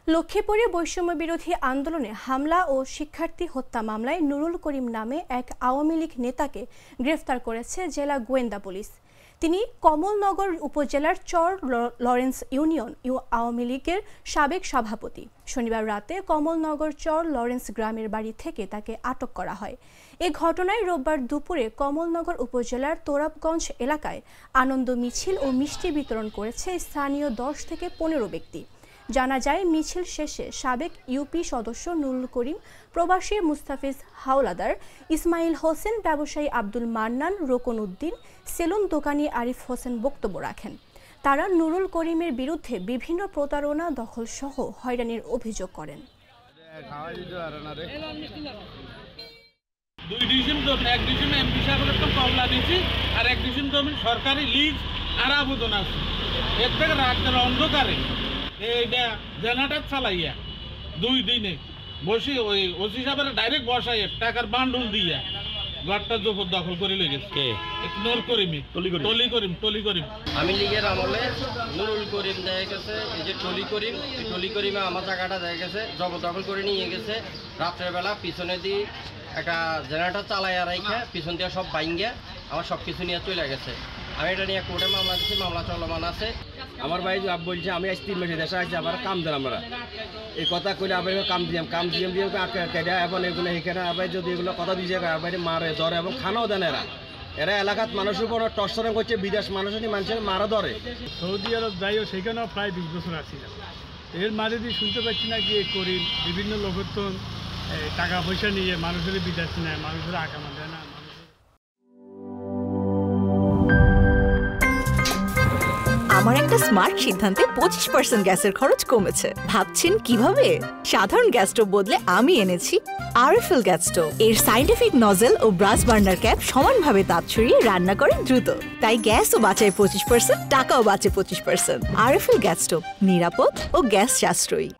লক্ষ্মীপুরে বৈষম্য বিরোধী আন্দোলনে হামলা ও শিক্ষার্থী হত্যা মামলায় নুরুল করিম নামে এক আওয়ামী লীগ নেতাকে গ্রেফতার করেছে জেলা গোয়েন্দা পুলিশ। তিনি কমলনগর উপজেলার চর লরেন্স ইউনিয়ন আওয়ামী লীগের সাবেক সভাপতি। শনিবার রাতে কমলনগর চর লরেন্স গ্রামের বাড়ি থেকে তাকে আটক করা হয়। এ ঘটনায় রোববার দুপুরে কমলনগর উপজেলার তোরাবগঞ্জ এলাকায় আনন্দ মিছিল ও মিষ্টি বিতরণ করেছে স্থানীয় 10 থেকে 15 ব্যক্তি। জানা যায়, মিছিল শেষে সাবেক ইউপি সদস্য নুরুল করিম, প্রবাসী মুস্তাফিজ হাওলাদার, ইসমাইল হোসেন, ব্যবসায়ী আব্দুল মান্নান, রোকন উদ্দিন, সেলুন দোকানি আরিফ হোসেন বক্তব্য রাখেন। তারা নুরুল করিমের বিরুদ্ধে বিভিন্ন প্রতারণা, দখল সহ হয়রানির অভিযোগ করেন। সরকারি লিজ আর আবেদন আছে, এর থেকে রাতের অন্ধকারে এইটা জেনারেটর চালাইয়া 2 দিনে বসে ওই ওসি সাহেবের ডাইরেক্ট বসাই টাকার বান্ডুল দিয়া ঘরটা দখল করে লেগেছে। টলি করিম আমি লীগের আমলে নুরুল করিম দেখা গেছে, এই যে টলি করিমে আমার জায়গাটা দেখা গেছে জবরদখল করে নিয়ে গেছে। রাত্রের বেলা পিছনে দিয়ে একটা জেনারেটর চালাইয়া রাইখা পিছন দিয়ে সব বাইঙ্গা আমার সব কিছু নিয়ে চলে গেছে। আমি এটা নিয়ে কোর্টে মামলা দিচ্ছি, মামলা চলমান আছে। আমার ভাই বলছে আমি আজ 3 মাসে দেশে আসছি, আবার কাম দেন আমরা এই কথা কইলে আবার কাম দিয়ে এবং এগুলো এখানে আবার যদি এগুলো কথা দিয়েছে আবার মারে ধরে এবং খানাও দেন। এরা এলাকাত মানুষের উপর টর্চারিং করছে, বিদেশ মানুষের মারা ধরে। সৌদি আরব যাইও সেখানেও প্রায় 20 বছর আসছিলাম। এর মাঝে দিয়ে শুনতে পাচ্ছি না গিয়ে করি বিভিন্ন লোকের তো টাকা পয়সা নিয়ে মানুষের বিদেশ নেয়, মানুষের আকামা দেয় না। আমার একটা স্মার্ট সিদ্ধান্তে 25% গ্যাসের খরচ কমেছে। ভাবছেন কিভাবে? সাধারণ গ্যাস স্টোভ বদলে আমি এনেছি আরএফএল গ্যাস স্টোভ। এর সাইন্টিফিক নজল ও ব্রাস বার্নার ক্যাপ সমানভাবে তাপ ছড়িয়ে রান্না করে দ্রুত, তাই গ্যাসও বাঁচায় 25%, টাকাও বাঁচে 25%। আরএফএল গ্যাস স্টোভ নিরাপদ ও গ্যাস সাশ্রয়ী।